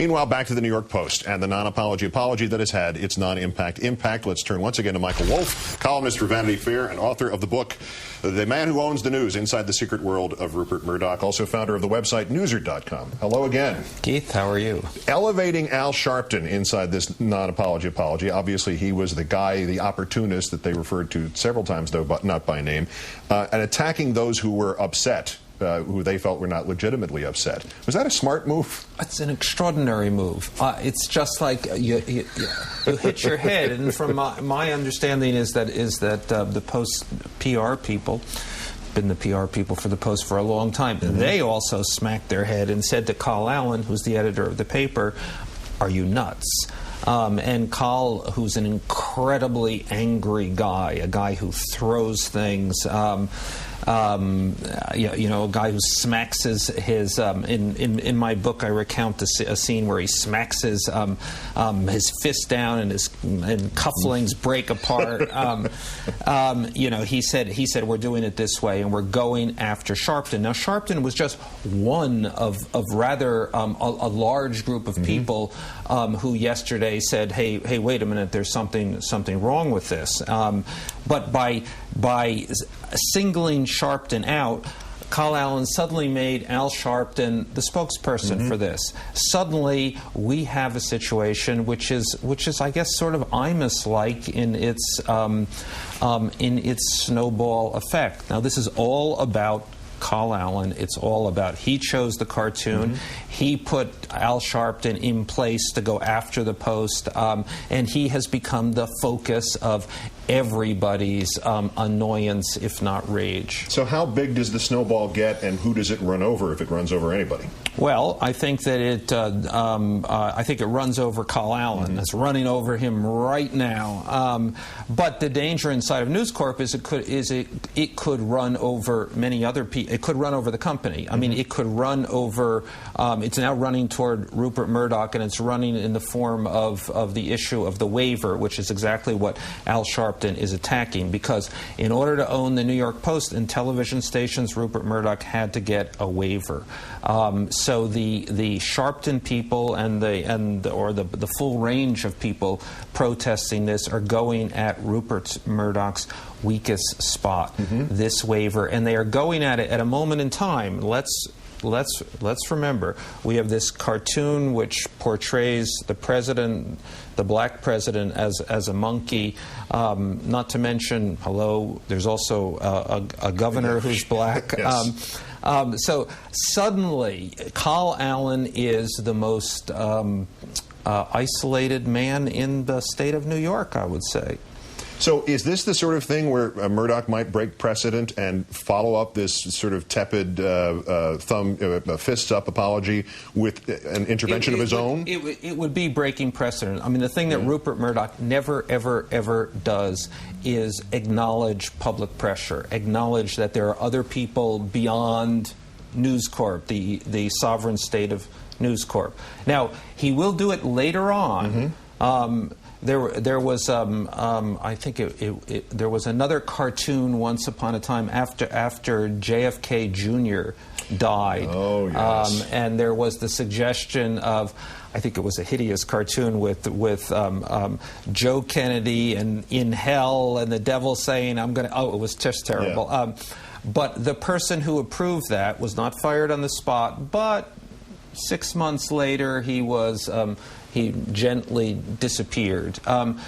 Meanwhile, back to the New York Post and the non-apology apology that has had its non-impact impact. Let's turn once again to Michael Wolff, columnist for Vanity Fair and author of the book The Man Who Owns the News, Inside the Secret World of Rupert Murdoch, also founder of the website Newser.com. Hello again. Keith, how are you? Elevating Al Sharpton inside this non-apology apology. Obviously, he was the guy, the opportunist that they referred to several times, though, but not by name, and attacking those who were upset, who they felt were not legitimately upset. Was that a smart move? It's an extraordinary move. It's just like you hit your head, and from my understanding is that the Post PR people, been the PR people for the Post for a long time, they also smacked their head and said to Carl Allen, who's the editor of the paper, "Are you nuts?" And Carl, who's an incredibly angry guy, a guy who throws things, you know, a guy who smacks his in my book I recount a scene where he smacks his fist down and his cufflinks break apart. You know, he said we're doing it this way and we're going after Sharpton. Now Sharpton was just one of rather a large group of people who yesterday said, hey, wait a minute, there's something wrong with this. But by singling Sharpton out, Carl Allen suddenly made Al Sharpton the spokesperson for this. Suddenly, we have a situation which is, I guess, sort of Imus-like in its snowball effect. Now, this is all about Carl Allen. It's all about, he chose the cartoon, he put Al Sharpton in place to go after the Post, and he has become the focus of everybody's annoyance, if not rage. So how big does the snowball get, and who does it run over if it runs over anybody? Well, I think that it runs over Carl Allen. It's running over him right now. But the danger inside of News Corp is it could run over many other people. It could run over the company. I mean, it could run over. It's now running toward Rupert Murdoch, and it's running in the form of the issue of the waiver, which is exactly what Al Sharpton is attacking. Because in order to own the New York Post and television stations, Rupert Murdoch had to get a waiver. So the Sharpton people and the full range of people protesting this are going at Rupert Murdoch's weakest spot, this waiver, and they are going at it at a moment in time. Let's remember, we have this cartoon which portrays the president, the black president, as a monkey. Not to mention, there's also a governor who's black. Yes. So suddenly, Carl Allen is the most isolated man in the state of New York, I would say. So is this the sort of thing where Murdoch might break precedent and follow up this sort of tepid fists up apology with an intervention of his own? It would be breaking precedent. I mean, the thing that Rupert Murdoch never, ever, ever does is acknowledge public pressure, acknowledge that there are other people beyond News Corp, the sovereign state of News Corp. Now, he will do it later on. There was, I think there was another cartoon once upon a time after JFK Jr. died. Oh, yes. And there was the suggestion of, I think it was a hideous cartoon with Joe Kennedy and in hell and the devil saying, "I'm going to." Oh, it was just terrible. Yeah. But the person who approved that was not fired on the spot, but 6 months later he was. He gently disappeared.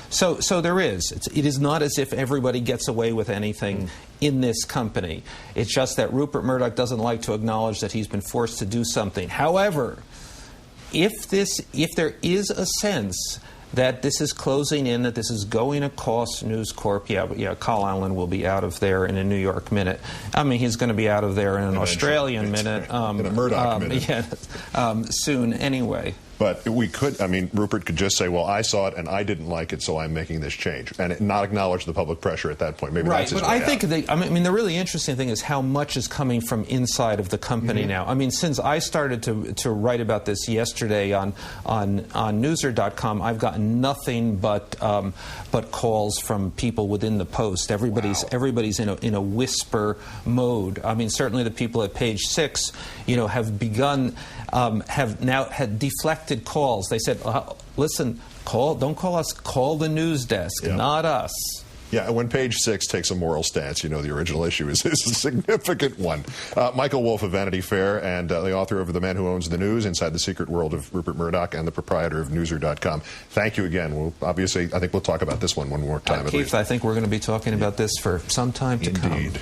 So there is. It is not as if everybody gets away with anything in this company. It's just that Rupert Murdoch doesn't like to acknowledge that he's been forced to do something. However, if there is a sense that this is closing in, that this is going to cost News Corp, Carl Allen will be out of there in a New York minute. I mean, he's going to be out of there in an Australian minute. In a Murdoch minute. Soon anyway. But Rupert could just say, well, I saw it and I didn't like it, so I'm making this change, and not acknowledge the public pressure at that point. Maybe right, that's his but way I think out. the really interesting thing is how much is coming from inside of the company now. I mean, since I started to write about this yesterday on Newser.com, I've gotten nothing but calls from people within the Post. Everybody's in a whisper mode. I mean, certainly the people at Page Six, have begun have now had deflected calls. They said, "Listen, don't call us. Call the news desk, not us." Yeah, when Page Six takes a moral stance, the original issue is a significant one. Michael Wolff of Vanity Fair and the author of The Man Who Owns the News, Inside the Secret World of Rupert Murdoch, and the proprietor of Newser.com. Thank you again. I think we'll talk about this one more time. Keith, I think we're going to be talking about this for some time to come. Indeed.